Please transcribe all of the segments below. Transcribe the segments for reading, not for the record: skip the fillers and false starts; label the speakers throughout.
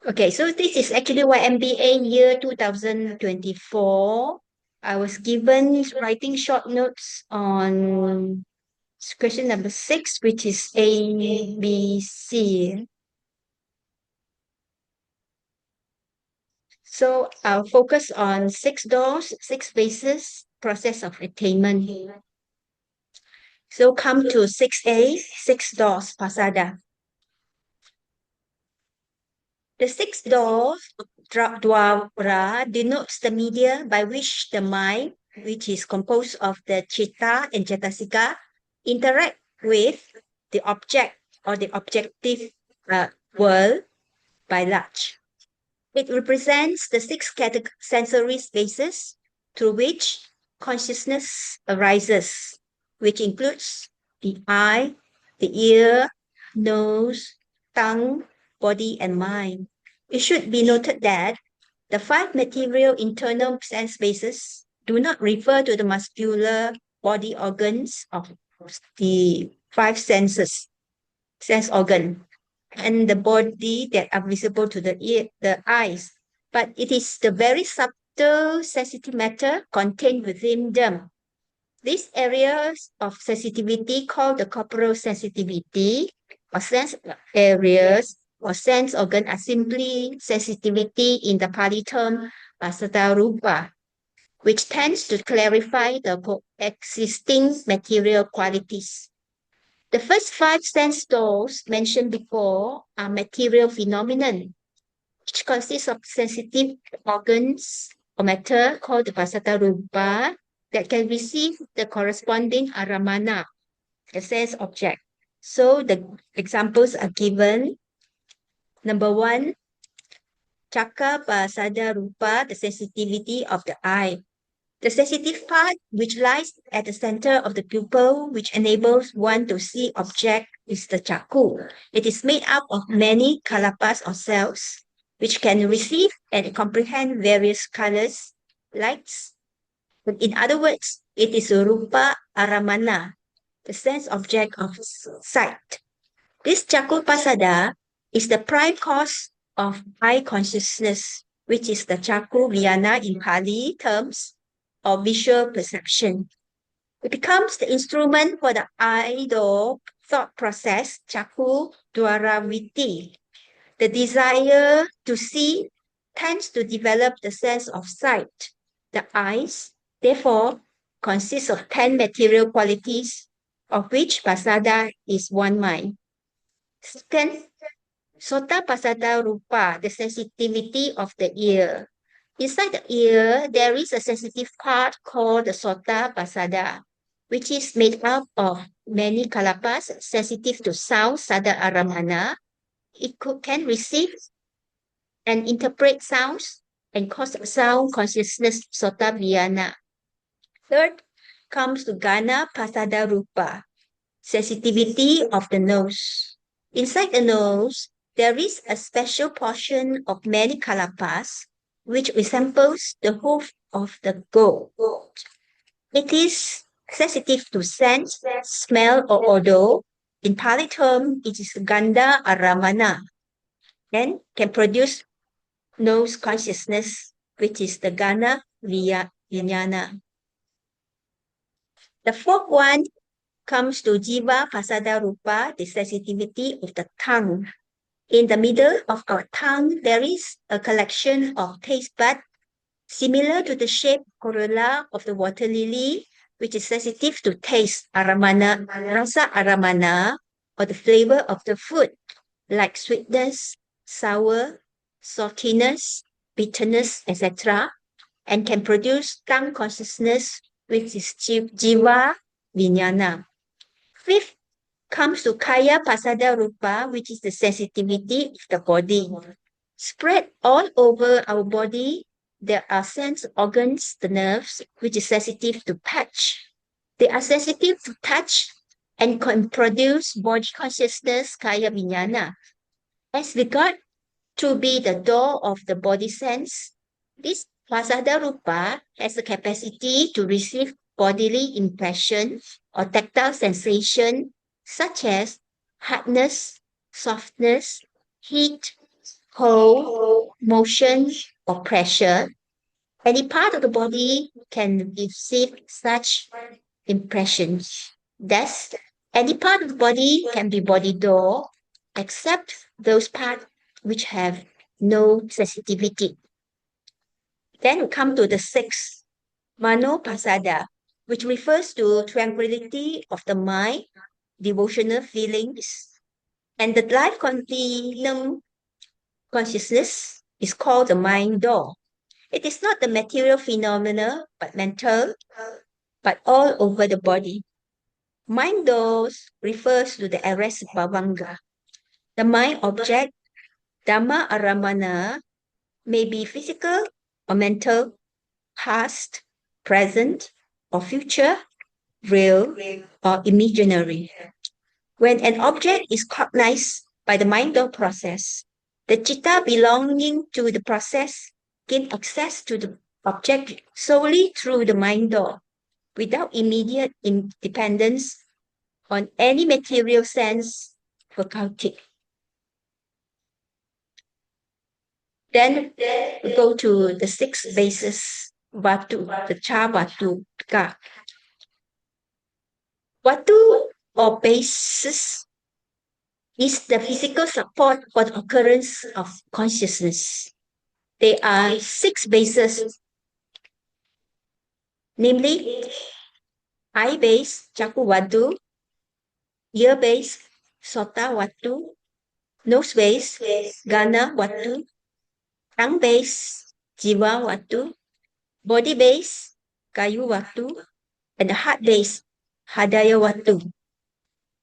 Speaker 1: Okay, so this is actually YMBA year 2024. I was given writing short notes on question number 6, which is A, B, C. So I'll focus on 6 doors, 6 phases, process of attainment. So come to 6A, 6 doors, pasada. The 6 doors, dwara, denotes the media by which the mind, which is composed of the chitta and cetasika, interact with the object or the objective world by large. It represents the 6 sensory spaces through which consciousness arises, which includes the eye, the ear, nose, tongue, body, and mind. It should be noted that the 5 material internal sense spaces do not refer to the muscular body organs of the 5 sense organ, and the body that are visible to the eyes, but it is the very subtle sensitive matter contained within them. These areas of sensitivity called the corporal sensitivity or sense areas or sense organ are simply sensitivity in the Pali term pasada rupa, which tends to clarify the coexisting material qualities. The first 5 sense doors mentioned before are material phenomenon, which consists of sensitive organs or matter called the pasata rupa that can receive the corresponding aramana, the sense object. So the examples are given. Number 1, chakra pasada rupa, the sensitivity of the eye. The sensitive part, which lies at the center of the pupil, which enables one to see object, is the chaku. It is made up of many kalapas or cells, which can receive and comprehend various colors, lights. But in other words, it is a rupa aramana, the sense object of sight. This chaku pasada is the prime cause of eye consciousness, which is the chaku vijnana in Pali terms, or visual perception. It becomes the instrument for the idol thought process, chaku dwaraviti. The desire to see tends to develop the sense of sight. The eyes, therefore, consists of 10 material qualities, of which pasada is one mind. Second, sota pasada rupa, the sensitivity of the ear. Inside the ear, there is a sensitive part called the sota pasada, which is made up of many kalapas sensitive to sound, sada aramana. It can receive and interpret sounds and cause sound consciousness, sota vijnana. Third comes to gana pasada rupa, sensitivity of the nose. Inside the nose, there is a special portion of many kalapas which resembles the hoof of the goat. It is sensitive to scent, smell, or odor. In Pali term, it is ganda aramana and can produce nose consciousness, which is the gana vijnana. The fourth one comes to jiva pasada rupa, the sensitivity of the tongue. In the middle of our tongue, there is a collection of taste buds similar to the shape corolla of the water lily, which is sensitive to taste, aramana, rasa aramana, or the flavor of the food, like sweetness, sour, saltiness, bitterness, etc., and can produce tongue consciousness, which is jiva vijnana. Fifth comes to kaya pasada rupa, which is the sensitivity of the body. Spread all over our body, there are sense organs, the nerves, which is sensitive to touch. They are sensitive to touch and can produce body consciousness, kaya vijnana. As regard to be the door of the body sense, this pasada rupa has the capacity to receive bodily impression or tactile sensation such as hardness, softness, heat, cold, motion, or pressure. Any part of the body can receive such impressions. Thus, any part of the body can be body door, except those parts which have no sensitivity. Then we come to the sixth, Mano Pasada, which refers to tranquility of the mind, devotional feelings, and the life continuum consciousness is called the mind door. It is not the material phenomena, but mental, but all over the body. Mind doors refers to the arrest bhavanga. The mind object, Dhamma aramana, may be physical or mental, past, present, or future, real, or imaginary. When an object is cognized by the mind door process, the chitta belonging to the process gain access to the object solely through the mind door, without immediate dependence on any material sense faculty. Then we go to the sixth basis, Vatu, the Cha Vatu Ka. Vatu or basis is the physical support for the occurrence of consciousness. There are six bases, namely eye base, Chaku Vatu, ear base, Sota Vatu, nose base, Gana Vatu, tongue base, Jiva Vatu, body base, Kayu Vatu, and the heart base, Hadaya Vatu.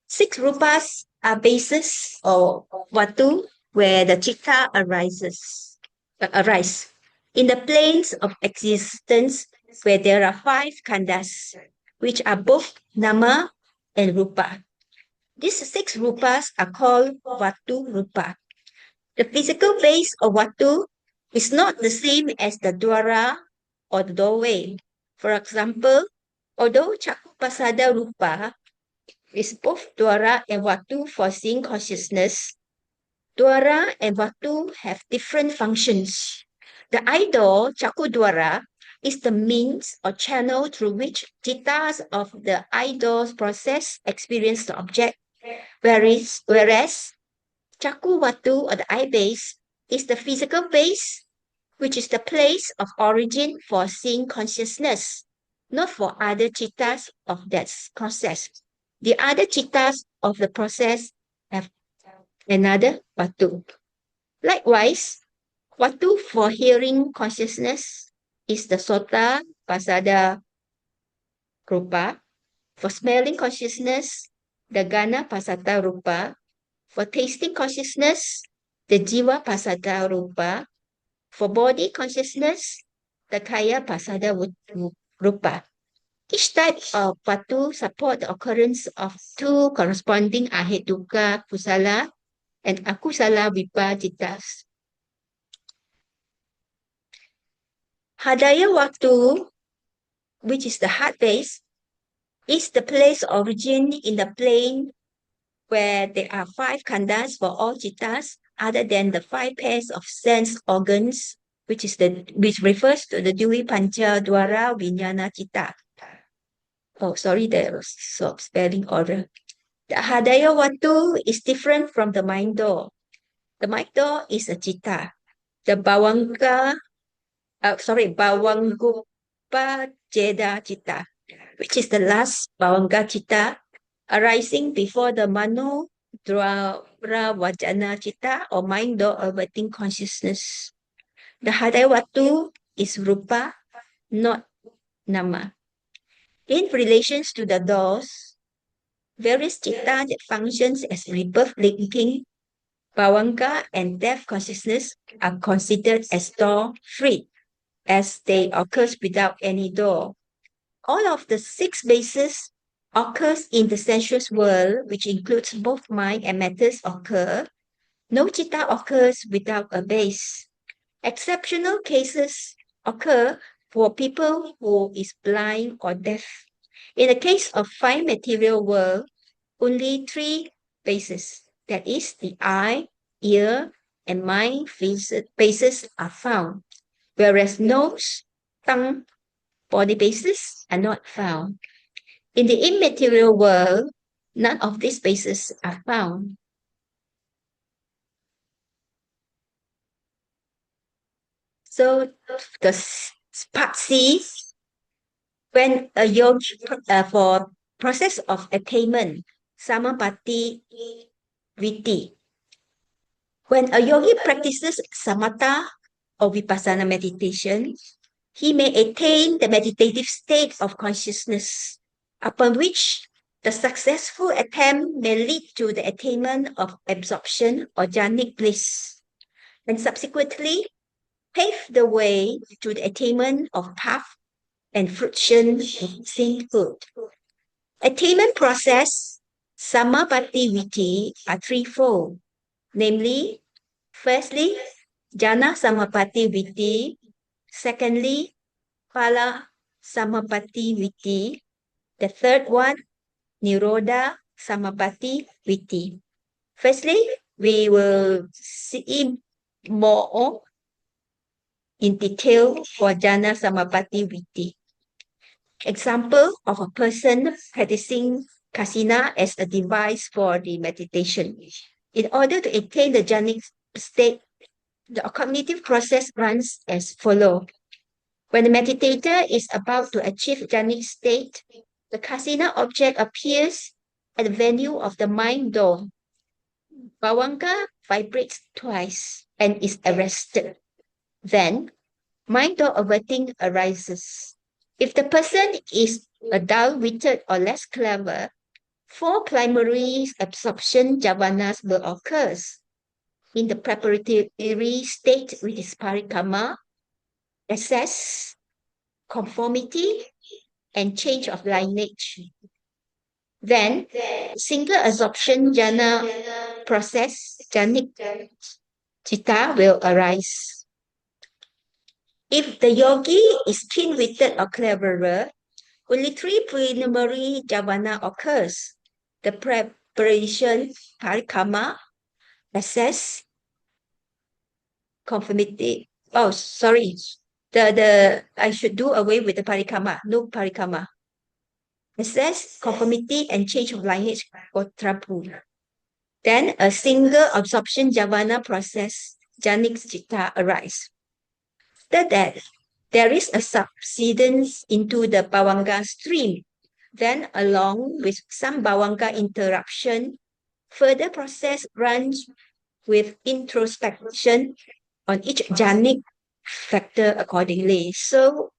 Speaker 1: Six rupas are bases or Vatu where the chitta arise. In the planes of existence where there are five khandas, which are both nama and rupa. These six rupas are called Vatu Rupa. The physical base of Vatu is not the same as the Dwara or the doorway. For example, although Chakupasada Rupa is both Dwara and Vatu for seeing consciousness, Dwara and Vatu have different functions. The idol, Chakudwara, is the means or channel through which chittas of the idol's process experience the object, whereas Chaku Vatu or the eye base is the physical base, which is the place of origin for seeing consciousness, not for other chittas of that process. The other chittas of the process have another Vatu. Likewise, Vatu for hearing consciousness is the Sota Pasada Rupa. For smelling consciousness, the Gana Pasata Rupa. For tasting consciousness, the Jiva Pasada Rupa. For body consciousness, the Kaya Pasada Rupa. Each type of Vatu support the occurrence of two corresponding Ahetuka Kusala and Akusala Vipajittas. Hadaya Vatu, which is the heart base, is the place of origin in the plane where there are five khandas for all chittas other than the five pairs of sense organs, which refers to the Dwi Pancha Dwara Vijnana Chitta. Oh, sorry, there was spelling order. The Hadaya Vatu is different from the mind door. The mind door is a chitta. The Bhawangupa Jeda Chitta, which is the last Bhavanga Chitta, arising before the Mano Dwara Vajana Chitta or mind door awaiting consciousness. The Hadaya Vatu is Rupa, not Nama. In relations to the doors, various chitta that functions as rebirth linking, Bhavanga and death consciousness are considered as door-free, as they occur without any door. All of the six bases occurs in the sensuous world, which includes both mind and matters occur. No chitta occurs without a base. Exceptional cases occur for people who is blind or deaf. In the case of fine material world, only three bases, that is the eye, ear, and mind bases are found, whereas nose, tongue, body bases are not found. In the immaterial world, none of these bases are found. So the part C, when a yogi for process of attainment, samapatti viti. When a yogi practices samatha or vipassana meditation, he may attain the meditative state of consciousness, upon which the successful attempt may lead to the attainment of absorption or jhanic bliss, and subsequently pave the way to the attainment of path and fruition of sainthood. Attainment process, samapatti viti, are threefold, namely, firstly, jhana samapatti viti, secondly, phala samapatti viti, the third one, nirodha samapatti viti. Firstly, we will see more in detail for jhana samapatti viti. Example of a person practicing kasina as a device for the meditation. In order to attain the jhanic state, the cognitive process runs as follows. When the meditator is about to achieve jhanic state, the kasina object appears at the venue of the mind door. Bhavanka vibrates twice and is arrested. Then, mind door averting arises. If the person is a dull-witted or less clever, four primary absorption jhavanas will occur. In the preparatory state, which is parikamma, access, conformity, and change of lineage. Then, single absorption jhana process, jhanic chitta will arise. If the yogi is keen-witted or cleverer, only three preliminary jhavana occurs. The preparation, parikamma, access, conformity. Oh, sorry. I should do away with the parikamma. No parikamma. Access, conformity, and change of lineage for trapu. Then a single absorption jhavana process, jhanic chitta, arise. After that, there is a subsidence into the bhavanga stream. Then, along with some bhavanga interruption, further process runs with introspection on each jhanic factor accordingly. So,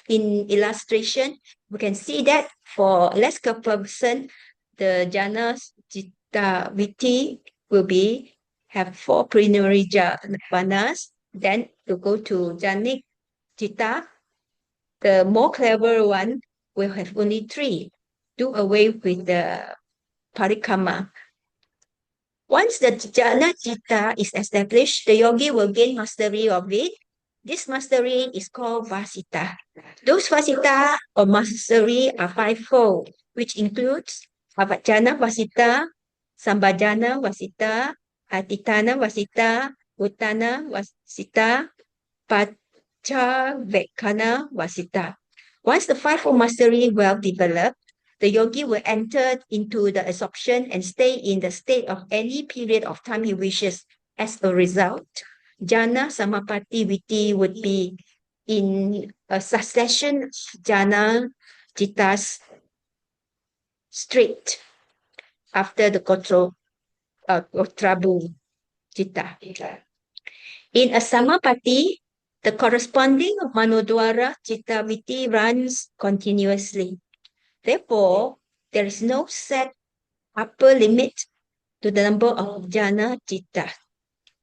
Speaker 1: in illustration, we can see that for less person, the jhana chitta viti will be have four preliminary jhavanas. Then to go to jhanic chitta, the more clever one will have only three. Do away with the parikamma. Once the jhana chitta is established, the yogi will gain mastery of it. This mastery is called vasita. Those vasita or mastery are fivefold, which includes avajjana vasita, sambhajana vasita, atitana vasita, uttana vasita, pachavekkhana vasita. Once the fivefold mastery well developed, the yogi will enter into the absorption and stay in the state of any period of time he wishes. As a result, jhana samapatti viti would be in a succession jhana chittas straight after the kotrabu chitta. In a samapatti, the corresponding manodwara chitta viti runs continuously. Therefore, there is no set upper limit to the number of jhana chitta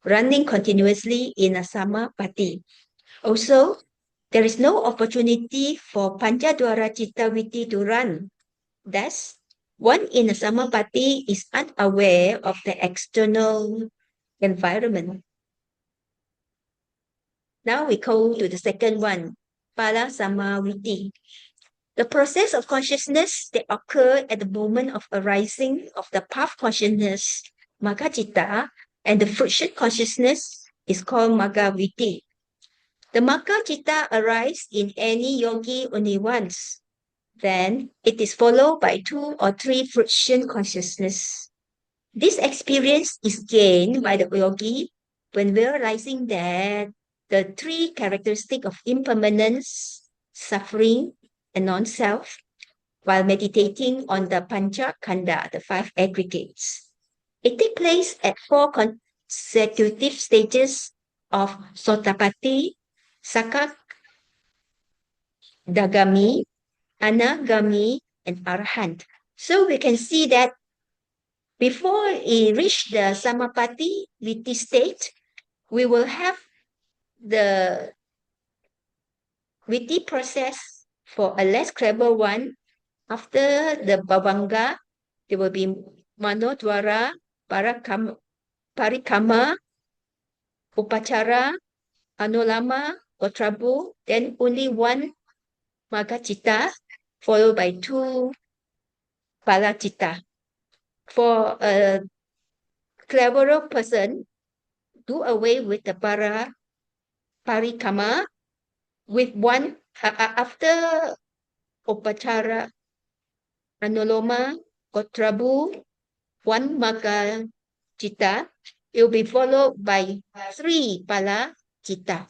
Speaker 1: running continuously in a samapatti. Also, there is no opportunity for panchadwara chitta viti to run. Thus, one in a samapatti is unaware of the external environment. Now we go to the second one, phala samaviti. The process of consciousness that occur at the moment of arising of the path consciousness, magga chitta, And the friction consciousness is called Magga Viti. The Magga Chitta arises in any yogi only once. Then it is followed by 2 or 3 friction consciousness. This experience is gained by the yogi when realizing that the 3 characteristics of impermanence, suffering, and non-self, while meditating on the Pancha Khanda, the 5 aggregates. It takes place at 4 consecutive stages of Sotapatti, Sakadagami, Anagami, and Arahant. So we can see that before we reach the Samapatti Viti state, we will have the Viti process for a less clever one. After the Bhavanga, there will be Manodwara, Parikama, Upachara, Anulama, Otrabu, then only 1 Magacita, followed by 2 Palacita. For a cleverer person, do away with the Parikama with 1 after Upachara, Anuloma, Otrabu, 1 Magacita. It will be followed by 3 Palacita.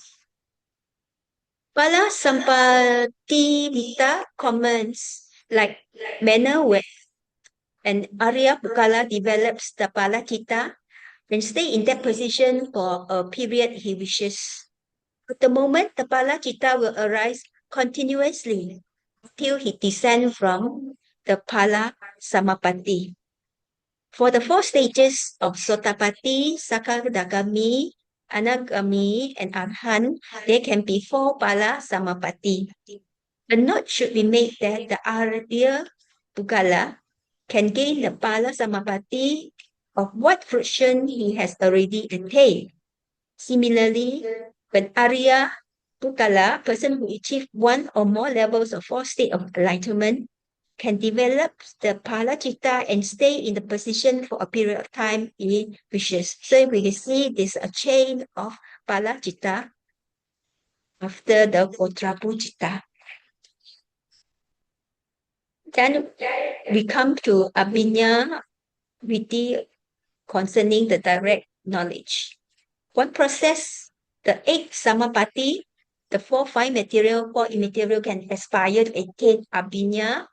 Speaker 1: Pala Sampati Vita comments like manner where an Arya Pukala develops the Pala Chitta and stay in that position for a period he wishes. At the moment, the Pala Chitta will arise continuously until he descends from the Pala Samapatti. For the 4 stages of Sotapatti, Sakadagami, Anagami, and Arhan, there can be 4 Pala Samapatti. A note should be made that the Arya Pugala can gain the Pala Samapatti of what fruition he has already attained. Similarly, when Arya Pugala, person who achieved 1 or more levels of 4 states of enlightenment, can develop the Pala Chitta and stay in the position for a period of time he wishes. So we can see this a chain of Pala Chitta after the Otrapu Chitta. Then we come to Abhidhamma Viti concerning the direct knowledge. One process, the 8 Samapatti, the 4 fine material, 4 immaterial can aspire to attain Abhidhamma,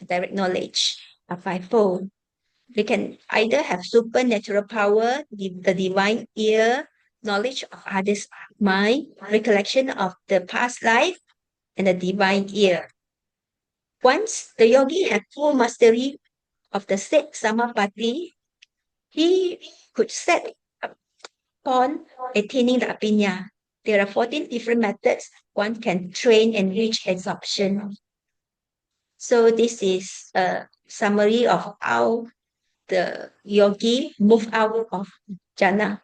Speaker 1: direct knowledge, a 5-fold. We can either have supernatural power, the divine ear, knowledge of others' mind, recollection of the past life, and the divine ear. Once the yogi had full mastery of the 6 Samapatti, he could set upon attaining the Abhidhamma. There are 14 different methods one can train and reach absorption. So this is a summary of how the yogi move out of jhana.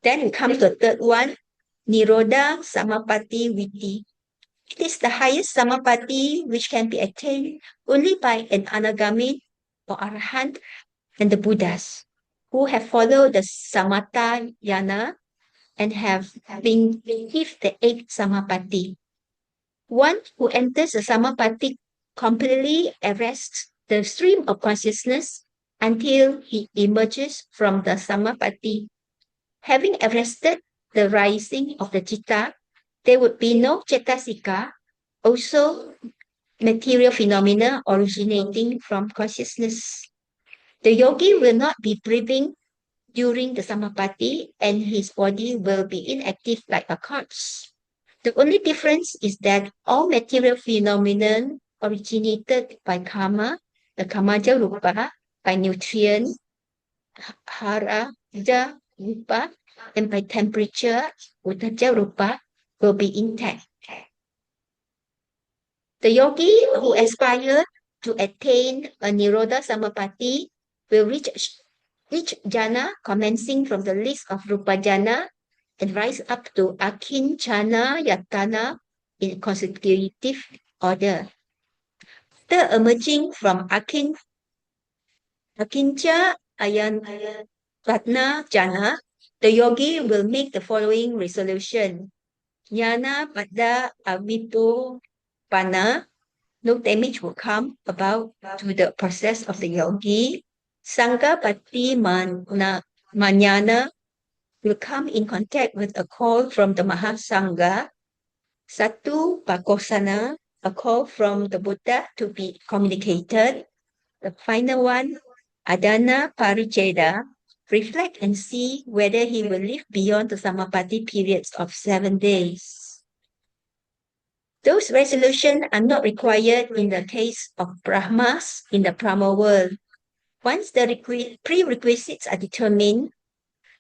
Speaker 1: Then we come to the 3rd one, Nirodha Samapatti Viti. It is the highest Samapatti which can be attained only by an Anagami or Arahant and the Buddhas who have followed the Samatha Yana and have been given the 8 Samapatti. One who enters the Samapatti completely arrests the stream of consciousness until he emerges from the Samapatti. Having arrested the rising of the Chitta, there would be no Cetasika, also material phenomena originating from consciousness. The yogi will not be breathing during the Samapatti and his body will be inactive like a corpse. The only difference is that all material phenomena originated by karma, the kamaja rupa, by nutrient, haraja rupa, and by temperature, utaja rupa, will be intact. The yogi who aspires to attain a Nirodha Samapatti will reach jhana commencing from the list of Rupa jhana and rise up to Akinchana Yatana in consecutive order. After emerging from Akincha ayan pratna jhana, the yogi will make the following resolution. Jnana pada avito pana, no damage will come about to the process of the yogi. Sangha pati manyana will come in contact with a call from the Mahasangha. Satu pakosana, a call from the Buddha to be communicated. The final one, Adana Paricheda, reflect and see whether he will live beyond the Samapati periods of 7 days. Those resolutions are not required in the case of Brahmas in the Brahma world. Once the prerequisites are determined,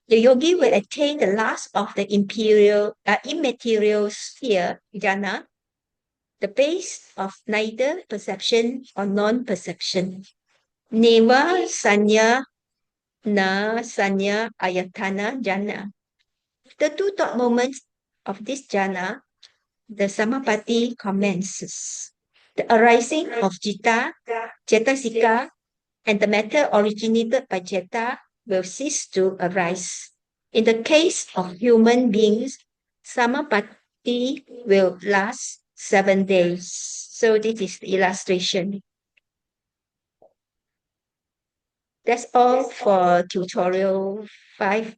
Speaker 1: the yogi will attain the last of the immaterial sphere, jhana, the base of neither perception or non-perception. Neva sanya na sanya ayatana jhana. The two thought moments of this jhana, the samapati commences. The arising of citta, cetasika, and the matter originated by citta will cease to arise. In the case of human beings, samapati will last 7 days. So this is the illustration. That's all for tutorial 5.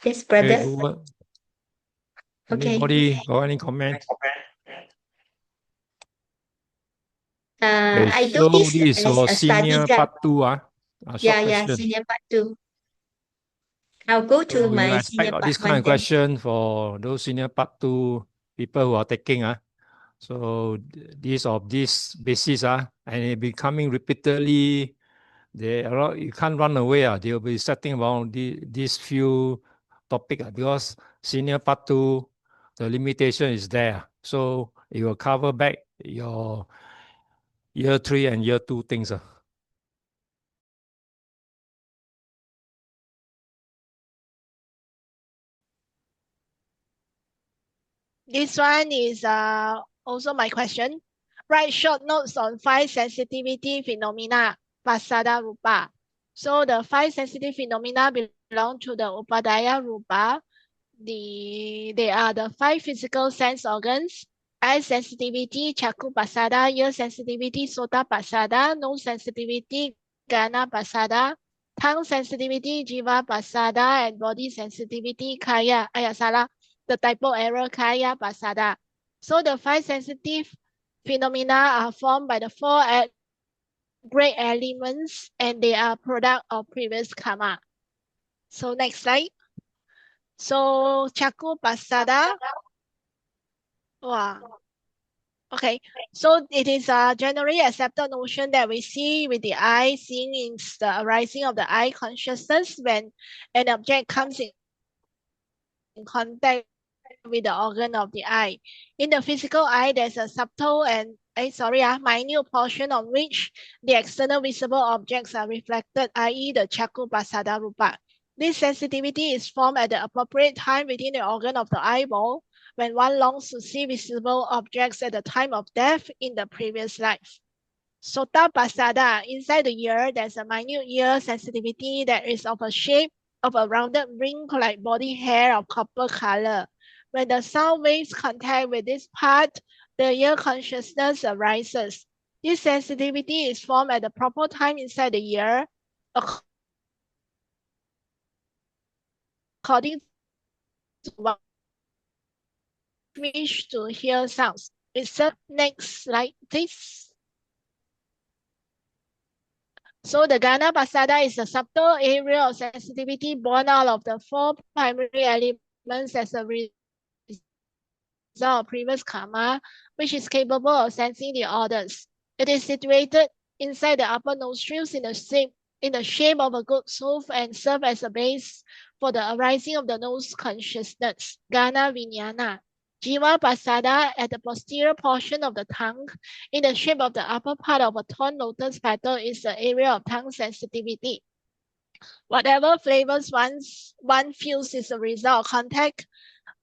Speaker 1: Yes, brother.
Speaker 2: Okay, good.
Speaker 1: Okay.
Speaker 2: Anybody got any comment?
Speaker 1: I do
Speaker 2: so
Speaker 1: this
Speaker 2: this is
Speaker 1: as
Speaker 2: your
Speaker 1: a study
Speaker 2: senior
Speaker 1: guide.
Speaker 2: part 2, short
Speaker 1: Yeah,
Speaker 2: question.
Speaker 1: senior part 2. I'll go to
Speaker 2: So
Speaker 1: my
Speaker 2: you
Speaker 1: senior
Speaker 2: expect
Speaker 1: part
Speaker 2: this
Speaker 1: 1
Speaker 2: kind of
Speaker 1: then.
Speaker 2: question for those senior part 2 people who are taking. So this basis, and it becoming repeatedly, you can't run away. They'll be setting around these few topic because senior part 2, the limitation is there. So it will cover back your year 3 and year 2 things.
Speaker 3: This one is also my question. Write short notes on 5 sensitivity phenomena, pasada rupa. So the 5 sensitive phenomena belong to the upadaya rupa. They are the 5 physical sense organs: eye sensitivity, chaku pasada; ear sensitivity, sota pasada; nose sensitivity, gana pasada; tongue sensitivity, jiva pasada; and body sensitivity, kaya. The typo error, kaya pasada. So the 5 sensitive phenomena are formed by the 4 great elements, and they are product of previous karma. So next slide. So chaku pasada. Wow. Okay, so it is a generally accepted notion that we see with the eye. Seeing is the arising of the eye consciousness when an object comes in contact with the organ of the eye. In the physical eye, there's a subtle and minute portion on which the external visible objects are reflected, i.e. the chaku pasada rupa. This sensitivity is formed at the appropriate time within the organ of the eyeball when one longs to see visible objects at the time of death in the previous life. Sota pasada, inside the ear, there's a minute ear sensitivity that is of a shape of a rounded ring like body hair of copper color. When the sound waves contact with this part, the ear consciousness arises. This sensitivity is formed at the proper time inside the ear, according to one wish to hear sounds. It's the next slide, please. So the Gana Pasada is a subtle area of sensitivity born out of the 4 primary elements as a result of previous karma, which is capable of sensing the orders. It is situated inside the upper nostrils in the shape of a goat's hoof and serve as a base for the arising of the nose consciousness, Gana Vijnana. Jiva Pasada at the posterior portion of the tongue in the shape of the upper part of a torn lotus petal is the area of tongue sensitivity. Whatever flavors one feels is a result of contact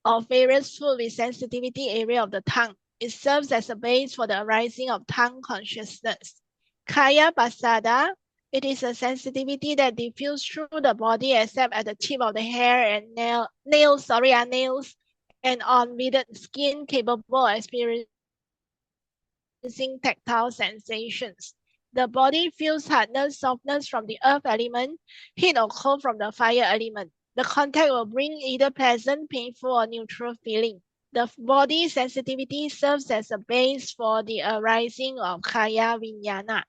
Speaker 3: of various food with sensitivity area of the tongue. It serves as a base for the arising of tongue consciousness. Kaya Pasada It is a sensitivity that diffuses through the body except at the tip of the hair and nails, and on withered skin capable of experiencing tactile sensations. The body feels hardness, softness from the earth element, heat or cold from the fire element. The contact will bring either pleasant, painful, or neutral feeling. The body sensitivity serves as a base for the arising of Kaya Vijnana.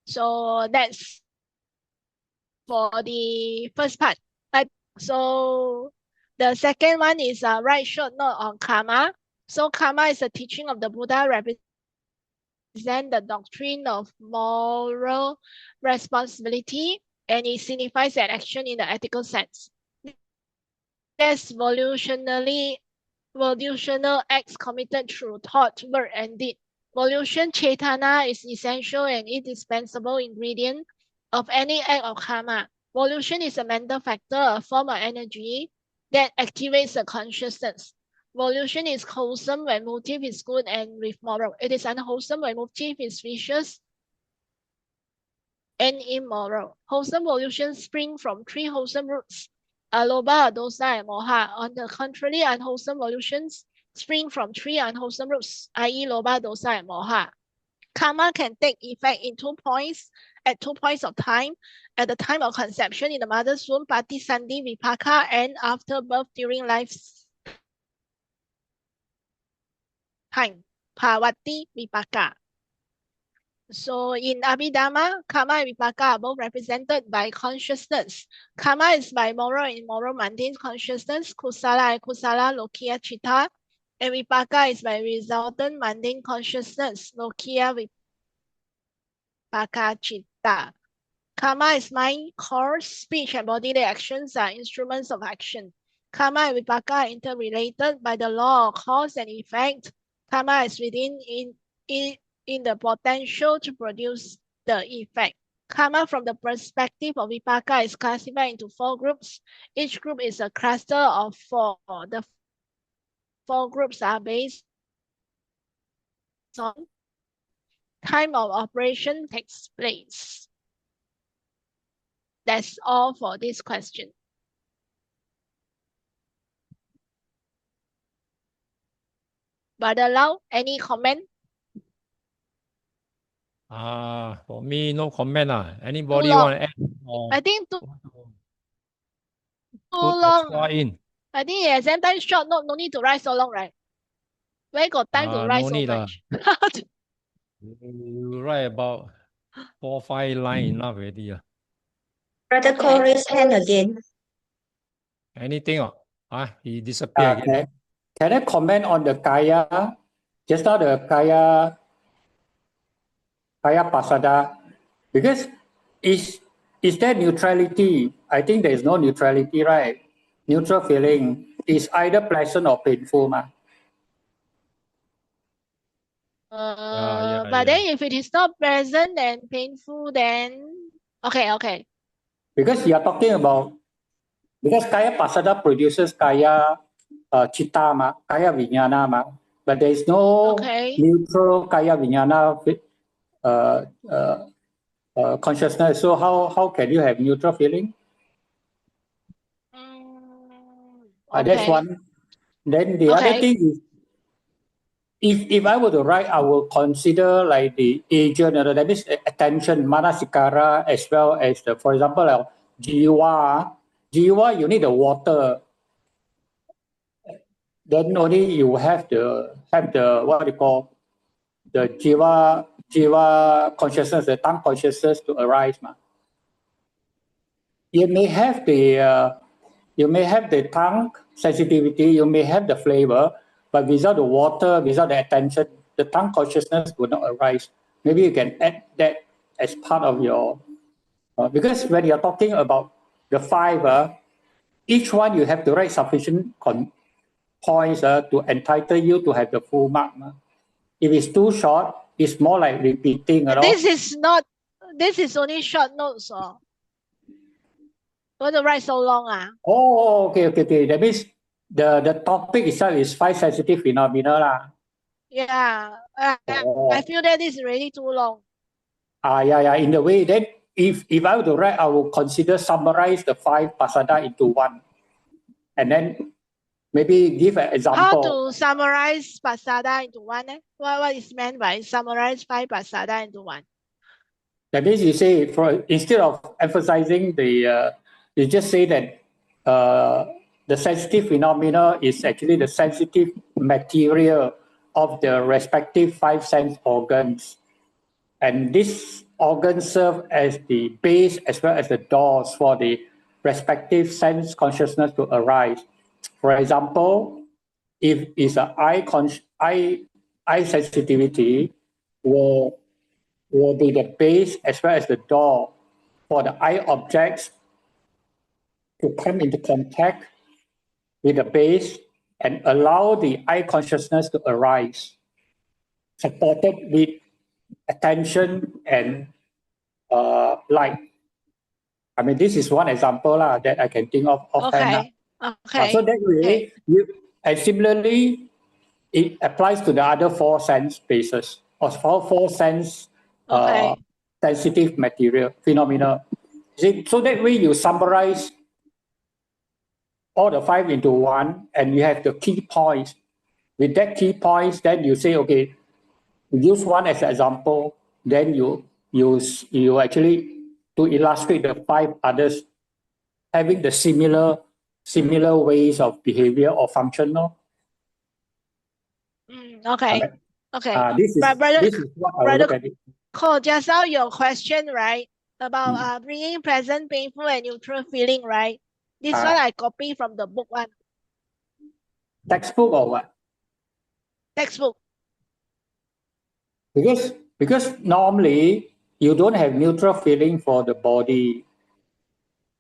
Speaker 3: So that's for the first part. So the second one is write short note on karma. So karma is a teaching of the Buddha, represent the doctrine of moral responsibility, and it signifies an action in the ethical sense. That's volitional acts committed through thought, word, and deed. Volition, cetana, is essential and indispensable ingredient of any act of karma. Volition is a mental factor, a form of energy that activates the consciousness. Volition is wholesome when motive is good and with moral. It is unwholesome when motive is vicious and immoral. Wholesome volition spring from three wholesome roots: alobha, dosa, and moha. On the contrary, unwholesome volitions spring from three unwholesome roots, i.e. lobha, dosa, and moha. Karma can take effect in 2 points at 2 points of time: at the time of conception in the mother's womb, patisandhi vipaka, and after birth during life's time, pavati vipaka. So in Abhidhamma, karma and vipaka are both represented by consciousness. Karma is by moral and immoral mundane consciousness, kusala and kusala, lokiya chitta, and vipaka is by resultant mundane consciousness, lokiya vipaka chitta. Karma is mind, core, speech, and bodily actions are instruments of action. Karma and vipaka are interrelated by the law of cause and effect. Karma is within in the potential to produce the effect. Karma from the perspective of vipaka is classified into 4 groups. Each group is a cluster of 4. The 4 groups are based on time of operation takes place. That's all for this question. Brother Lau, any comment?
Speaker 2: For me, no comment. Anybody
Speaker 3: long.
Speaker 2: want to add?
Speaker 3: I think too
Speaker 2: Put
Speaker 3: long.
Speaker 2: extra in.
Speaker 3: I think exam time short, no need to write so long, right? Where got time to write
Speaker 2: No
Speaker 3: so
Speaker 2: need,
Speaker 3: much?
Speaker 2: You write about 4 or 5 lines enough already.
Speaker 1: Brother Cole raised hand again.
Speaker 2: Anything? He disappeared again.
Speaker 4: Can I comment on the kaya? Just now the kaya pasada, because is there neutrality? I think there is no neutrality, right? Neutral feeling is either pleasant or painful, ma.
Speaker 3: But then if it is not pleasant and painful, then okay.
Speaker 4: Because you are talking about, because kaya pasada produces kaya chitta, ma, kaya vijnana, ma, but there is no neutral kaya vijnana consciousness. So how can you have neutral feeling? That's one. Then the other thing is, if I were to write, I will consider like the agent, that means attention, manasikara, as well as the, for example, jiva. Jiva, you need the water. Then only you have the what you call the jiva consciousness, the tongue consciousness to arise, ma. You may have the tongue sensitivity, you may have the flavor, but without the water, without the attention, the tongue consciousness would not arise. Maybe you can add that as part of your, because when you're talking about the 5, each one you have to write sufficient points to entitle you to have the full mark. If it's too short, it's more like repeating.
Speaker 3: This is only short notes. Want to write so long?
Speaker 4: Oh, okay. That means the topic itself is 5 sensitive phenomena lah.
Speaker 3: Yeah, I
Speaker 4: Oh.
Speaker 3: feel that is really too long.
Speaker 4: Yeah. In the way, then if I were to write, I will consider summarize the 5 pasada into one, and then maybe give an example.
Speaker 3: How to summarize pasada into one? What is meant by summarize 5 pasada into one?
Speaker 4: That means you say, instead of emphasizing you just say that the sensitive phenomena is actually the sensitive material of the respective 5 sense organs. And this organs serve as the base as well as the doors for the respective sense consciousness to arise. For example, if it's an eye sensitivity will be the base as well as the door for the eye objects to come into contact with the base and allow the eye consciousness to arise, supported with attention and light. I mean, this is one example that I can think of offhand.
Speaker 3: Okay.
Speaker 4: So that way, and similarly, it applies to the other 4 sense bases or 4 sense sensitive material phenomena. See, so that way you summarize all the 5 into one, and you have the key points. With that key points, then you say, okay, use one as an example. Then you actually to illustrate the 5 others having the similar ways of behavior or functional.
Speaker 3: Okay.
Speaker 4: This is what I will look at it.
Speaker 3: Cole, just now your question, right, about bringing present, painful, and neutral feeling, right? This one I copy from the book one.
Speaker 4: Textbook or what?
Speaker 3: Textbook.
Speaker 4: Because normally you don't have neutral feeling for the body.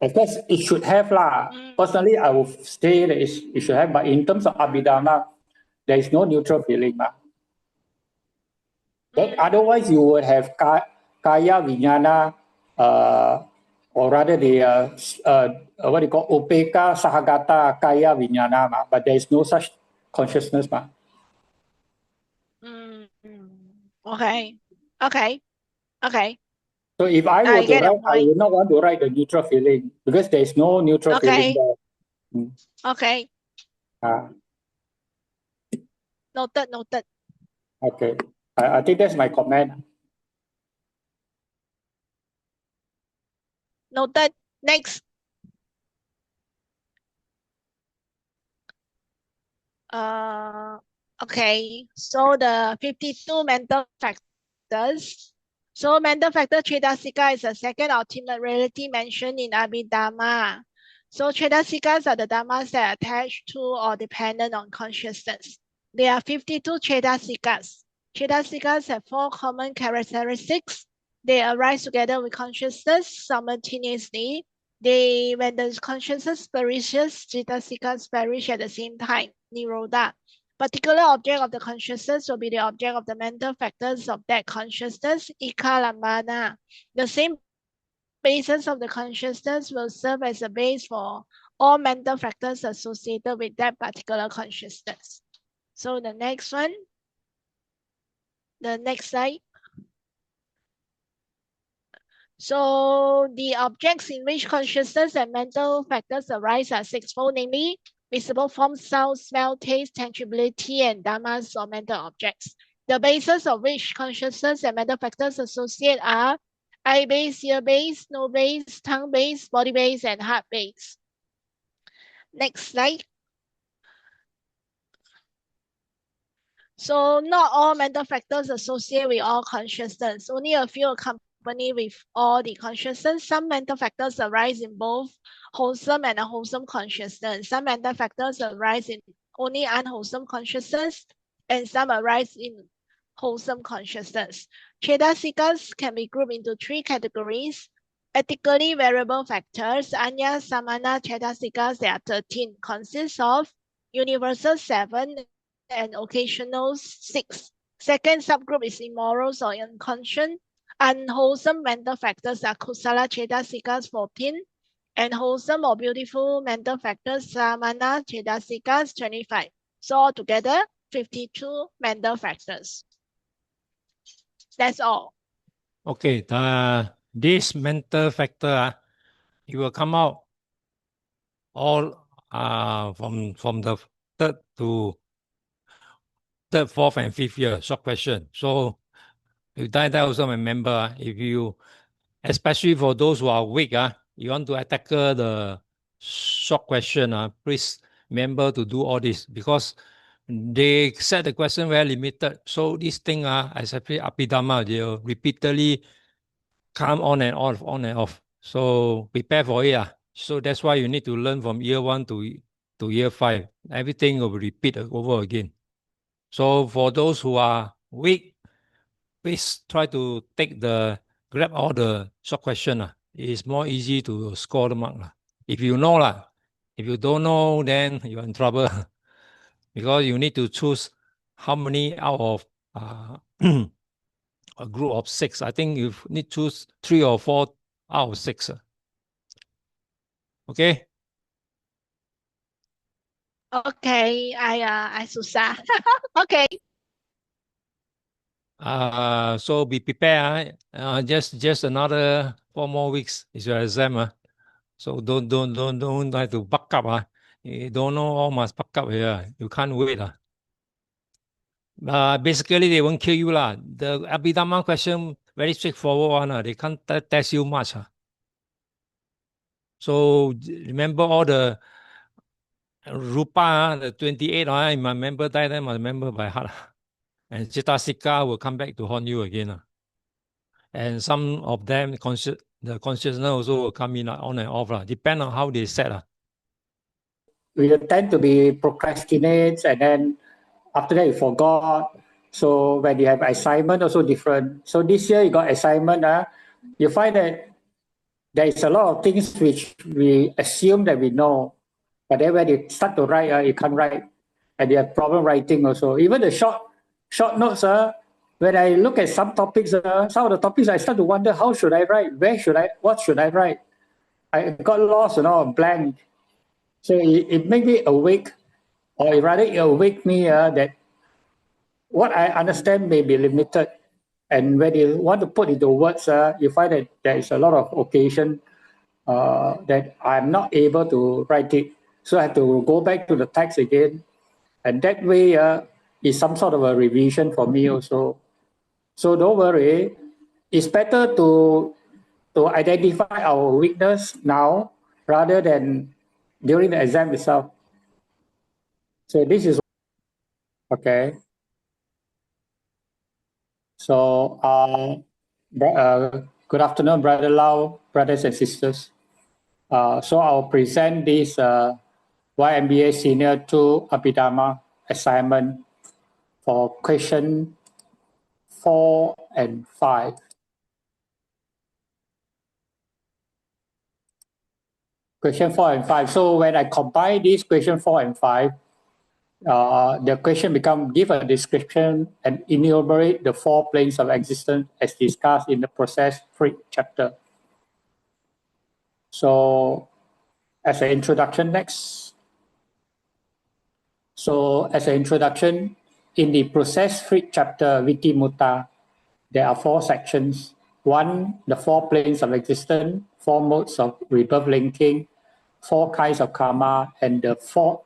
Speaker 4: Of course, it should have lah. Personally, I will say that it should have, but in terms of Abhidhamma, there is no neutral feeling. But otherwise, you would have kaya vijnana, or rather the what do you call upeka sahagata kaya vijnana, but there is no such consciousness.
Speaker 3: Okay.
Speaker 4: So if I were to write, I would not want to write the neutral feeling because there is no neutral feeling there.
Speaker 3: Okay. Noted.
Speaker 4: Okay. I think that's my comment.
Speaker 3: Noted. Next. Okay. So the 52 mental factors. So mental factor Cetasika is the second ultimate reality mentioned in Abhidhamma. So Cetasikas are the dhammas that are attached to or dependent on consciousness. There are 52 Cetasikas. Cetasikas have 4 common characteristics. They arise together with consciousness simultaneously. When the consciousness perishes, Cetasikas perish at the same time, Nirodha. Particular object of the consciousness will be the object of the mental factors of that consciousness, Ikalambana. The same basis of the consciousness will serve as a base for all mental factors associated with that particular consciousness. So the next one, the next slide. So the objects in which consciousness and mental factors arise are 6-fold, namely visible form, sound, smell, taste, tangibility, and dhammas or mental objects. The bases of which consciousness and mental factors associate are eye base, ear base, nose base, tongue base, body base, and heart base. Next slide. So not all mental factors associate with all consciousness. Only a few accompany with all the consciousness. Some mental factors arise in both wholesome and unwholesome consciousness. Some mental factors arise in only unwholesome consciousness, and some arise in wholesome consciousness. Cetasikas can be grouped into 3 categories. Ethically variable factors, Anya Samana Cetasikas, there are 13, consists of universal 7 and occasional 6. Second subgroup is immorals or unconscious. Unwholesome mental factors are Kusala Cetasikas 14, And wholesome or beautiful mental factors, Samana, Cetasikas, 25. So altogether, 52 mental factors. That's all.
Speaker 2: Okay, this mental factor, it will come out all from the third, fourth, and fifth year, short question. So you that also remember, if you, especially for those who are weak, you want to tackle the short question, please remember to do all this because they set the question very limited. So this thing, especially Abhidhamma, they'll repeatedly come on and off, on and off. So prepare for it. So that's why you need to learn from year 1 to year 5. Everything will repeat over again. So for those who are weak, please try to grab all the short question. It's more easy to score the mark. If you know, if you don't know, then you're in trouble because you need to choose how many out of a group of 6. I think you need to choose 3 or 4 out of 6. Okay?
Speaker 3: Okay, I susah. Okay.
Speaker 2: So be prepared. Just another 4 more weeks is your exam. So don't have to buck up. You don't know all must buck up here. You can't wait. Basically, they won't kill you. The Abhidhamma question, very straightforward one. They can't test you much. So remember all the Rupa, the 28, I remember that time, I remember by heart. And Cetasika will come back to haunt you again. And some of them, the consciousness also will come in on and off. Depend on how they set.
Speaker 4: We tend to be procrastinates, and then after that you forgot. So when you have assignment, also different. So this year you got assignment, you find that there is a lot of things which we assume that we know, but then when you start to write, you can't write, and you have problem writing also. Even the short notes, when I look at some topics, some of the topics I start to wonder, how should I write? What should I write? I got lost, blank. So it made me awake, or rather it awake me that what I understand may be limited. And when you want to put into words, you find that there is a lot of occasion that I'm not able to write it. So I have to go back to the text again. And that way is some sort of a revision for me also. So don't worry. It's better to identify our weakness now rather than during the exam itself. So this is okay. So good afternoon, Brother Lau, brothers and sisters. So I'll present this YMBA Senior 2 Abhidhamma assignment for question 4 and 5. Question 4 and 5. So when I combine these question 4 and 5, the question give a description and enumerate the 4 planes of existence as discussed in the process free chapter. So as an introduction next. So as an introduction, in the process free chapter Viti Mutta, there are 4 sections. 1, the 4 planes of existence, 4 modes of rebirth linking, 4 kinds of karma, and the 4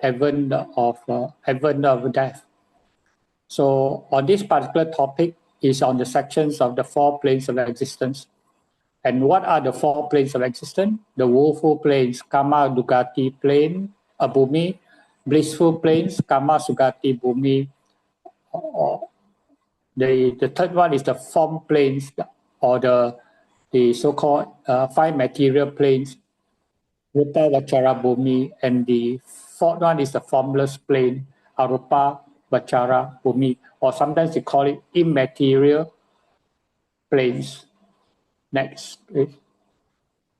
Speaker 4: advent of death. So on this particular topic is on the sections of the 4 planes of existence. And what are the 4 planes of existence? The woeful planes, Kama Dugati plane, Bhumi, blissful planes, Kama Sugati Bhumi. The third one is the form planes, or the so-called 5 material planes, Rupa Vachara Bhumi, and the 4th one is the formless plane, Arupa Vachara Bhumi, or sometimes they call it immaterial planes. Next, please.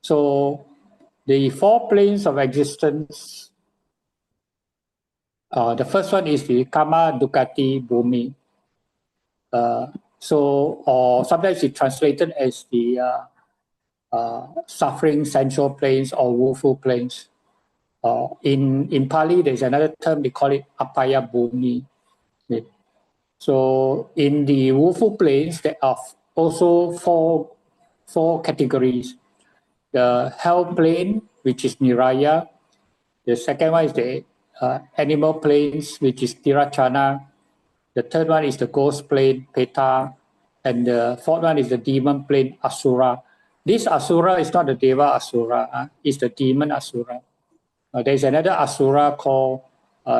Speaker 4: So the 4 planes of existence, the first one is the Kama Dukati Bhumi. Or sometimes it's translated as the suffering sensual planes or woeful planes. In Pali, there's another term, they call it apaya bhumi. So in the woeful planes, there are also four categories. The hell plane, which is niraya. The second one is the animal planes, which is tirachana. The third one is the ghost plane, peta. And the fourth one is the demon plane, asura. This asura is not the deva asura, it's the demon asura. There's another asura called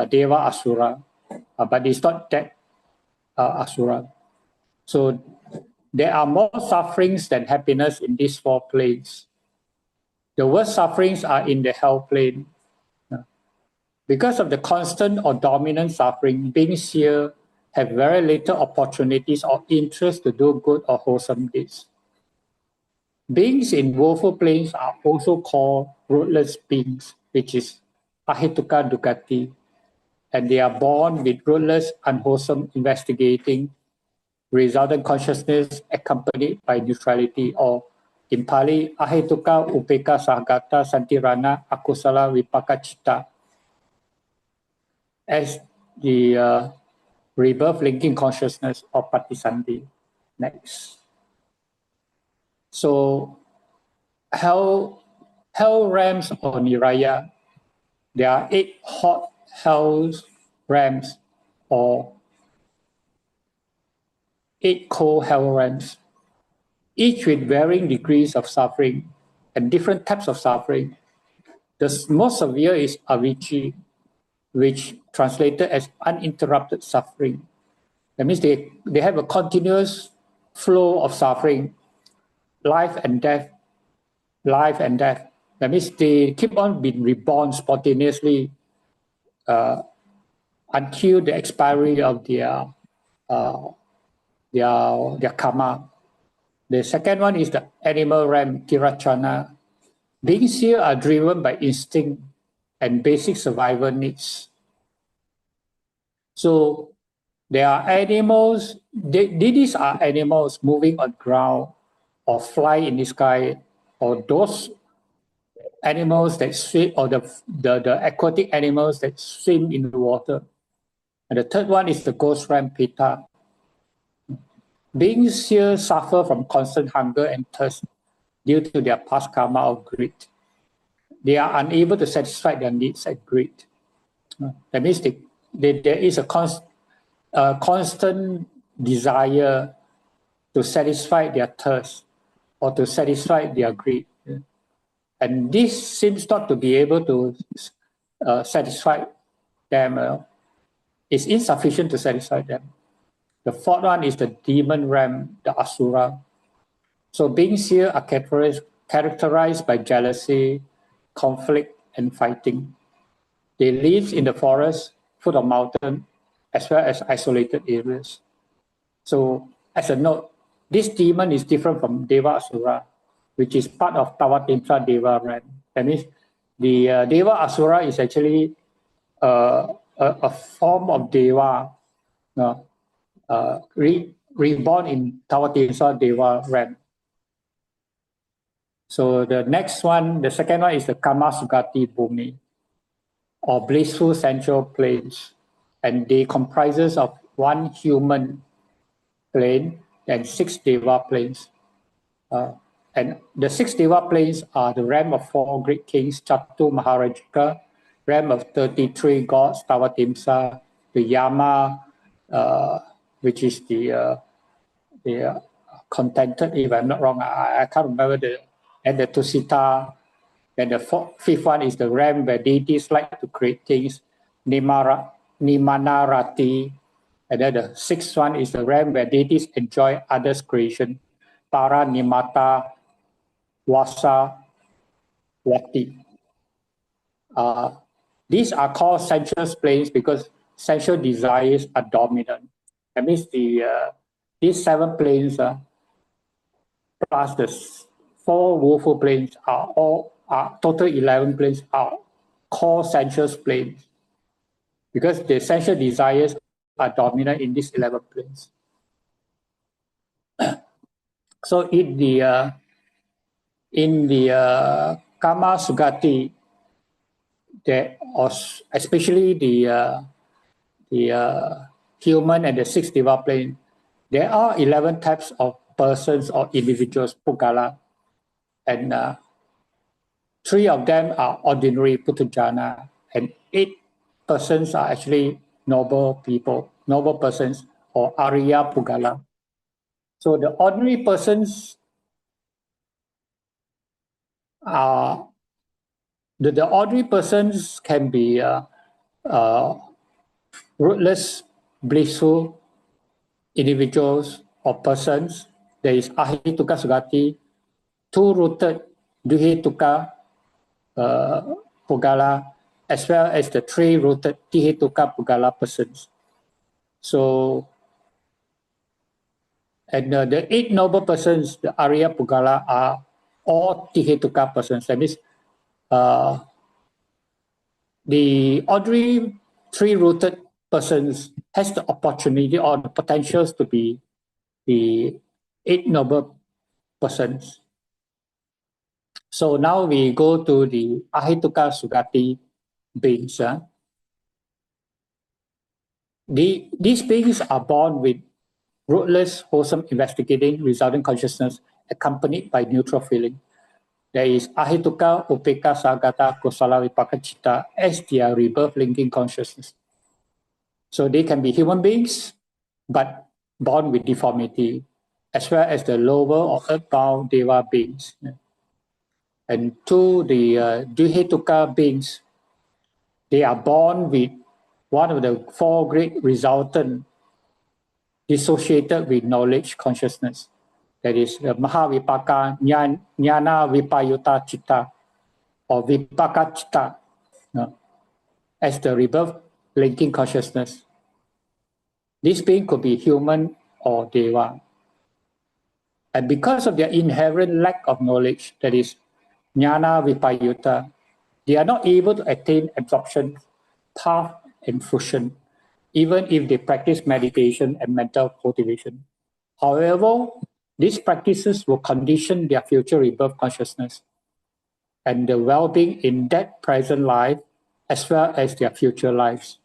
Speaker 4: deva asura, but it's not that asura. So there are more sufferings than happiness in these four planes. The worst sufferings are in the hell plane. Because of the constant or dominant suffering, beings here have very little opportunities or interest to do good or wholesome deeds. Beings in woeful planes are also called rootless beings, which is ahituka dukati, and they are born with rootless, unwholesome investigating, resultant consciousness accompanied by neutrality, or in Pali, ahituka upeka sahagata santirana akusala vipaka citta, as the rebirth linking consciousness of Patisandhi. Next. So hell realms or niraya, there are 8 hot hell realms or 8 cold hell realms, each with varying degrees of suffering and different types of suffering. The most severe is avici, which translated as uninterrupted suffering. That means they have a continuous flow of suffering, life and death. That means they keep on being reborn spontaneously until the expiry of their karma. The second one is the animal realm, tirachana. Beings here are driven by instinct and basic survival needs. So there are animals, these are animals moving on ground or fly in the sky, or those animals that swim, or the aquatic animals that swim in the water. And the third one is the ghost realm, peta. Beings here suffer from constant hunger and thirst due to their past karma of greed. They are unable to satisfy their needs and greed. That means there is a constant desire to satisfy their thirst or to satisfy their greed. And this seems not to be able to satisfy them. It's insufficient to satisfy them. The fourth one is the demon realm, the asura. So beings here are characterized by jealousy, conflict, and fighting. They live in the forest, foot of mountain, as well as isolated areas. So as a note, this demon is different from Deva Asura, which is part of Tavatimsa Deva realm. That means the Deva Asura is actually a form of Deva reborn in Tavatimsa Deva realm. So the next one, the second one is the Kama Sugati Bhumi, or blissful sensual planes. And they comprises of 1 human plane and 6 Deva planes. And the 6 Deva planes are the realm of 4 great kings, Chatu Maharajika, realm of 33 gods, Tavatimsa, the Yama, which is the contented, if I'm not wrong, I can't remember and the Tusita. And the 5th one is the realm where deities like to create things, Nimanarati. And then the 6th one is the realm where deities enjoy others' creation, Paranimata Vasa Vati. These are called sensual planes because sensual desires are dominant. That means these 7 planes plus the 4 woeful planes are total 11 planes are called sensual planes because the sensual desires are dominant in these 11 planes. So in the in the Kama Sugati, there was especially the human and the sixth deva plane, there are 11 types of persons or individuals, Pugala, and 3 of them are ordinary Putujana, and 8 persons are actually noble people, noble persons, or Arya Pugala. So the ordinary persons are, the ordinary persons can be rootless, blissful individuals or persons. There is Ahituka Sugati, 2-rooted Duhituka Pugala, as well as the 3-rooted Tihituka Pugala persons. So, and the 8 noble persons, the Arya Pugala, are all Tihituka persons. That means the ordinary 3-rooted persons has the opportunity or the potentials to be the 8 noble persons. So now we go to the Ahituka Sugati beings. These beings are born with rootless, wholesome, investigating, resulting consciousness accompanied by neutral feeling. There is Ahituka, Upeka, Sagata, Kosala, Vipaka, Chitta as their rebirth linking consciousness. So they can be human beings, but born with deformity, as well as the lower or earthbound Deva beings. And to the Duhituka beings, they are born with one of the 4 great resultant dissociated with knowledge consciousness. That is the Mahavipaka Jnana Vipayuta Chitta or Vipaka Chitta as the rebirth linking consciousness. This being could be human or Deva. And because of their inherent lack of knowledge, that is Jnana Vipayuta, they are not able to attain absorption, path, and fruition, even if they practice meditation and mental cultivation. However, these practices will condition their future rebirth consciousness and the well-being in that present life as well as their future lives.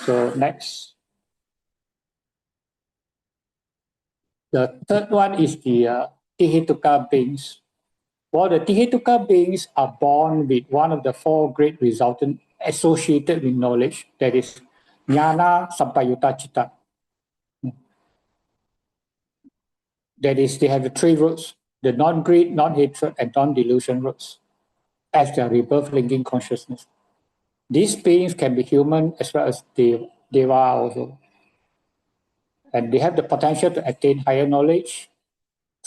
Speaker 4: So next. The third one is the Tihituka beings. Well, the Tihituka beings are born with one of the 4 great resultant associated with knowledge, that is Jnana Sampayuta Chitta. That is, they have the 3 roots, the non-greed, non-hatred, and non-delusion roots as their rebirth linking consciousness. These beings can be human as well as Deva also. And they have the potential to attain higher knowledge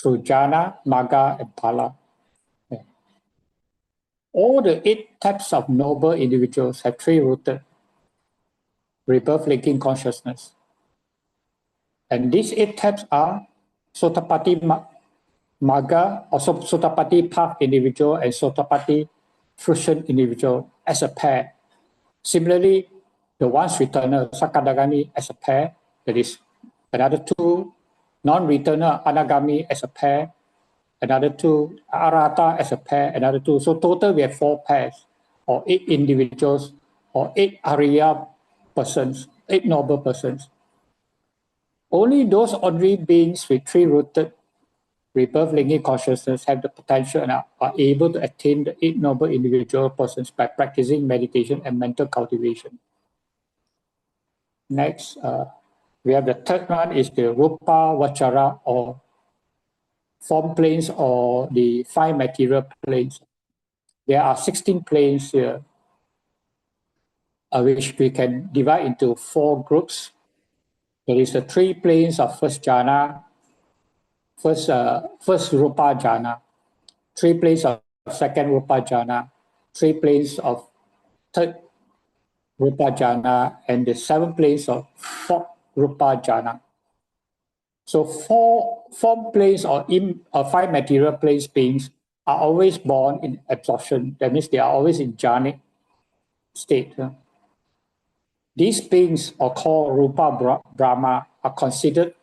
Speaker 4: through jhana, magga, and phala. All the 8 types of noble individuals have 3-rooted rebirth linking consciousness. And these 8 types are Sotapatti Magga, or Sotapatti Path individual, and Sotapatti Fruition individual as a pair. Similarly, the once returner Sakadagami as a pair, that is another 2 non-returner Anagami as a pair, another 2 Arahata as a pair, another 2. So total we have 4 pairs, or 8 individuals, or 8 Arya persons, 8 noble persons. Only those ordinary beings with 3-rooted rebirth linking consciousness have the potential and are able to attain the 8 noble individual persons by practicing meditation and mental cultivation. Next, we have the third one is the Rupa Vachara, or form planes, or the 5 material planes. There are 16 planes here, which we can divide into 4 groups. There is the 3 planes of first jhana, first Rupa jhana, 3 planes of second Rupa jhana, 3 planes of third Rupa jhana, and the 7 planes of fourth Rupa jhana. So 4 form planes or 5 material planes beings are always born in absorption. That means they are always in jhanic state. These beings, are called Rupa Brahma, are considered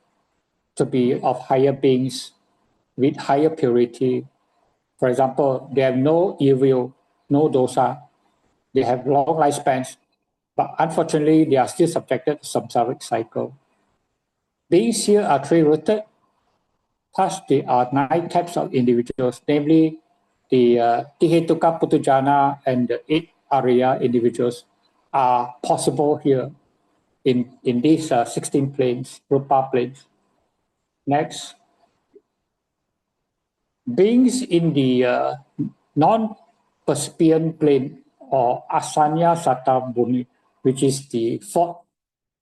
Speaker 4: to be of higher beings with higher purity. For example, they have no evil, no dosa. They have long lifespans, but unfortunately, they are still subjected to samsaric cycle. Beings here are three-rooted. Thus, there are 9 types of individuals, namely the Tihetuka Putujana and the 8 Arya individuals are possible here in these 16 planes, Rupa planes. Next, beings in the non-Percipian plane or Asanya Sata Bhumi, which is the 4th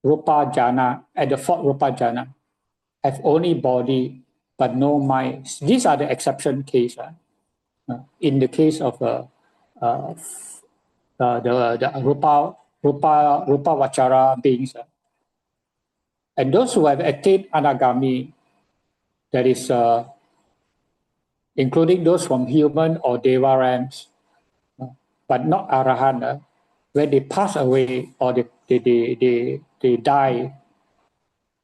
Speaker 4: Rupa Jhana and the 4th Rupa Jhana, have only body but no mind. These are the exception case. In the case of the Rupa Vachara beings. And those who have attained Anagami, that is, including those from human or Deva realms, but not Arahant, when they pass away or they die,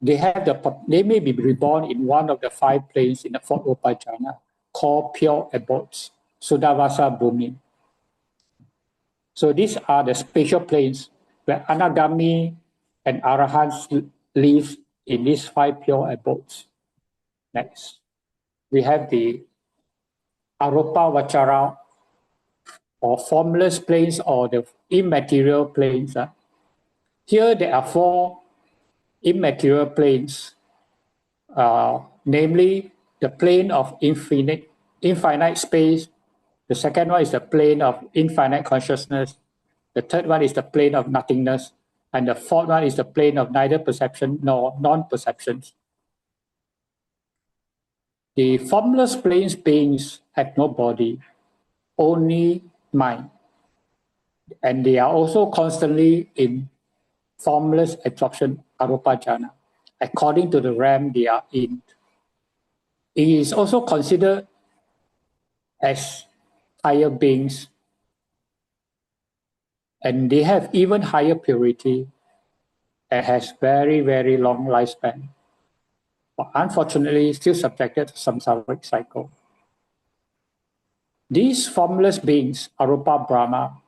Speaker 4: they may be reborn in one of the 5 planes in the 4th Upajjhana called pure abodes, Sudavasa Bhumi. So these are the spatial planes where Anagami and Arahants live in these 5 pure abodes. Next, we have the Arupa Vachara or formless planes or the immaterial planes. Here there are 4 immaterial planes, namely the plane of infinite space. The second one is the plane of infinite consciousness. The third one is the plane of nothingness. And the 4th one is the plane of neither perception nor non-perceptions. The formless planes beings have no body, only mind. And they are also constantly in formless absorption, arupa jhana, according to the realm they are in. It is also considered as higher beings, and they have even higher purity and has very, very long lifespan. But unfortunately, still subjected to samsaric cycle. These formless beings, arupa Brahma,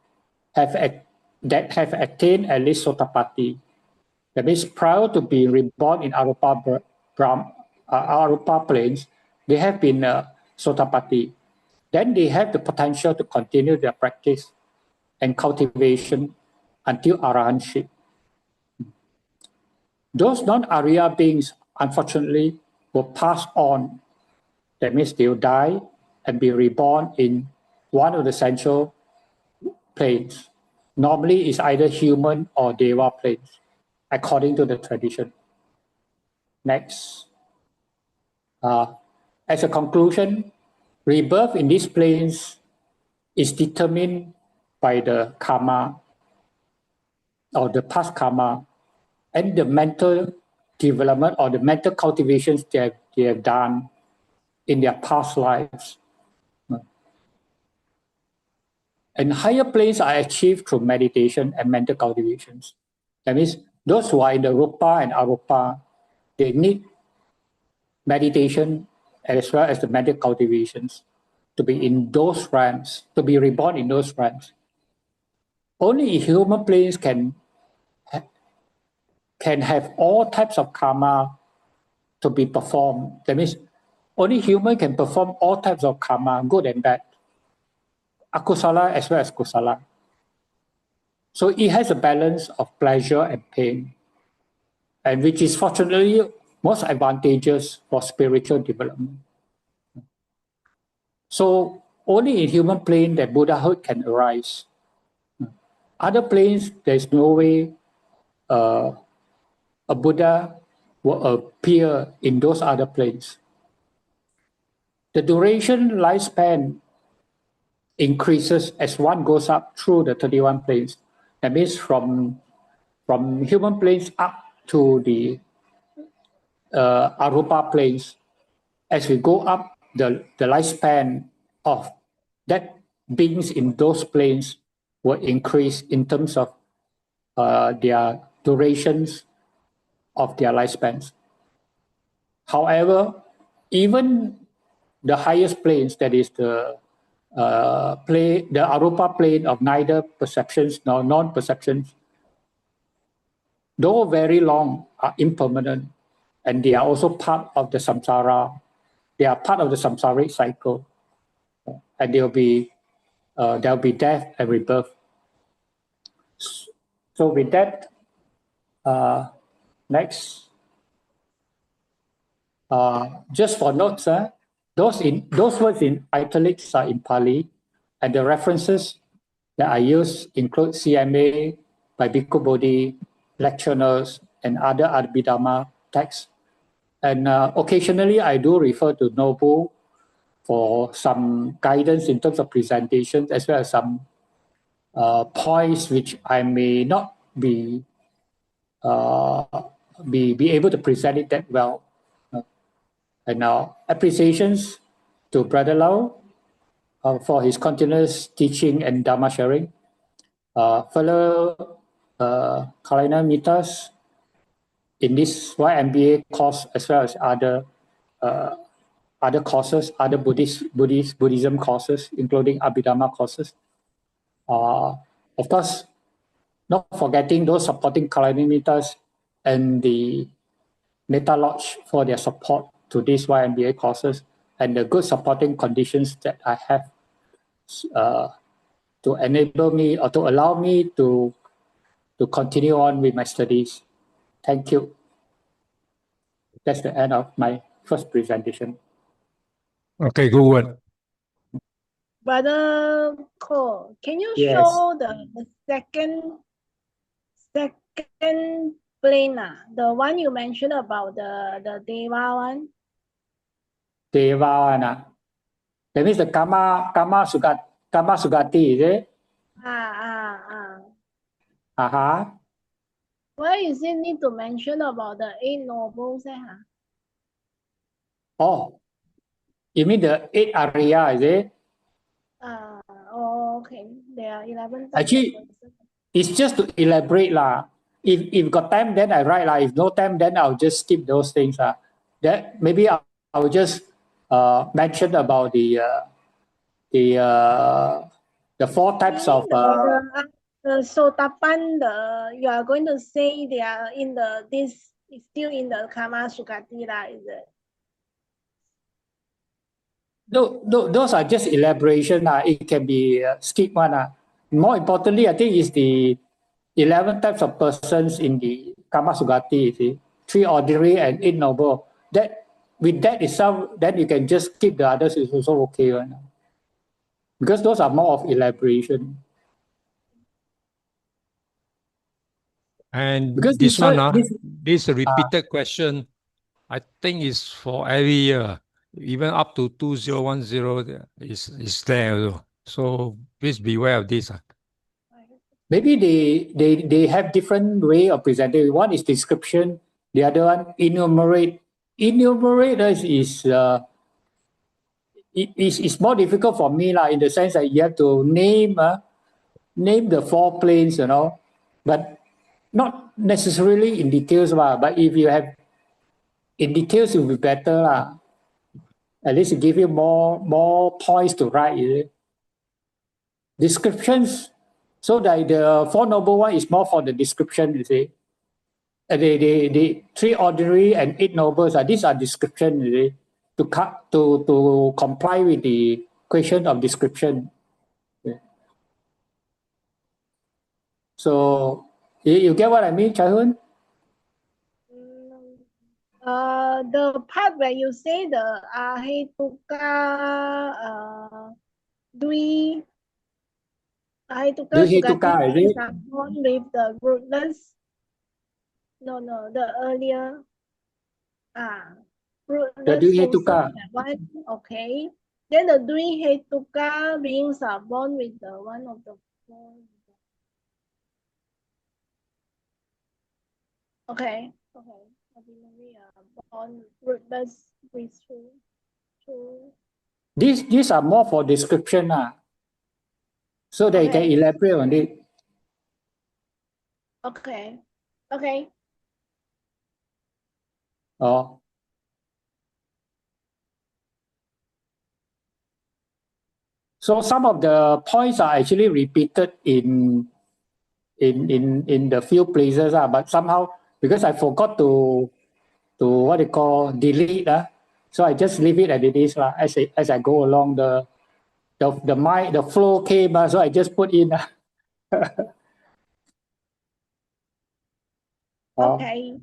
Speaker 4: that have attained at least Sotapatti. That means prior to being reborn in arupa planes, they have been Sotapatti. Then they have the potential to continue their practice and cultivation until Arahantship. Those non-Arya beings, unfortunately, will pass on. That means they will die and be reborn in one of the central planes. Normally, it's either human or Deva planes, according to the tradition. Next. As a conclusion, rebirth in these planes is determined by the karma or the past karma and the mental development or the mental cultivations they have done in their past lives. And higher planes are achieved through meditation and mental cultivations. That means those who are in the Rupa and Arupa, they need meditation as well as the mental cultivations to be in those realms, to be reborn in those realms. Only human planes can have all types of karma to be performed. That means only human can perform all types of karma, good and bad, akusala as well as kusala. So it has a balance of pleasure and pain, and which is fortunately most advantageous for spiritual development. So only in human plane that Buddhahood can arise. Other planes, there's no way a Buddha will appear in those other planes. The duration lifespan increases as one goes up through the 31 planes. That means from human planes up to the Arupa planes. As we go up, the lifespan of that beings in those planes will increase in terms of their durations of their lifespans. However, even the highest planes, that is the arupa plane of neither perceptions nor non-perceptions, though very long, are impermanent, and they are also part of the samsara. They are part of the samsaric cycle, and there'll be death and rebirth. So with that, next, just for notes, those words in italics are in Pali, and the references that I use include CMA by Bhikkhu Bodhi, lecture notes, and other Abhidhamma texts. And occasionally I do refer to Nobu for some guidance in terms of presentation, as well as some points which I may not be able to present it that well. And now appreciations to Brother Lau for his continuous teaching and Dharma sharing. Fellow Kalina Mitas in this YMBA course, as well as other courses, other Buddhism courses, including Abhidhamma courses. Of course, not forgetting those supporting Kalina Mitas and the Metta Lodge for their support to these YMBA courses and the good supporting conditions that I have to enable me or to allow me to continue on with my studies. Thank you. That's the end of my first presentation.
Speaker 2: Okay, good one.
Speaker 3: Brother Ko, can you
Speaker 4: Yes.
Speaker 3: show the second plane, the one you mentioned about the Deva one?
Speaker 4: Deva, that means the Kama Sugati, is it? Uh-huh.
Speaker 3: Why is it need to mention about the 8 nobles?
Speaker 4: Oh, you mean the 8 Arya, is it?
Speaker 3: Okay. There are 11 types
Speaker 4: Actually,
Speaker 3: of person.
Speaker 4: it's just to elaborate lah. If got time, then I write lah. If no time, then I'll just skip those things lah. That maybe I'll just mention about the 4 types of.
Speaker 3: The Sotapan, you are going to say they are in still in the Kama Sukati lah, is it?
Speaker 4: No, those are just elaboration. It can be skip one. More importantly, I think is the 11 types of persons in the Kama Sugati, you see, 3 ordinary and 8 noble. With that itself, then you can just skip the others, is also okay. Because those are more of elaboration.
Speaker 2: And
Speaker 4: Because
Speaker 2: this one,
Speaker 4: this
Speaker 2: this repeated question, I think is for every year, even up to 2010 is there. So please beware of this.
Speaker 4: Maybe they have different way of presenting. One is description, the other one enumerate. Enumerate is more difficult for me in the sense that you have to name the 4 planes, but not necessarily in details, but if you have in details, it will be better. At least it give you more points to write. Descriptions, so that the 4 noble one is more for the description, you see. The 3 ordinary and 8 nobles, these are description, you see, to comply with the question of description. So you get what I mean, Chai-Hun?
Speaker 3: The part where you say the Ahetuka Sugati is born with the rootless. No, the earlier. Rootless
Speaker 4: Hetuka.
Speaker 3: one. Okay. Then the Hetuka beings are born with the one of the 4. Okay. Ordinary born rootless graceful.
Speaker 4: These are more for description, so that you can elaborate on it.
Speaker 3: Okay.
Speaker 4: Oh. So some of the points are actually repeated in the few places, but somehow because I forgot to what they call delete, so I just leave it as it is, as I go along. The flow came, so I just put in.
Speaker 3: Okay.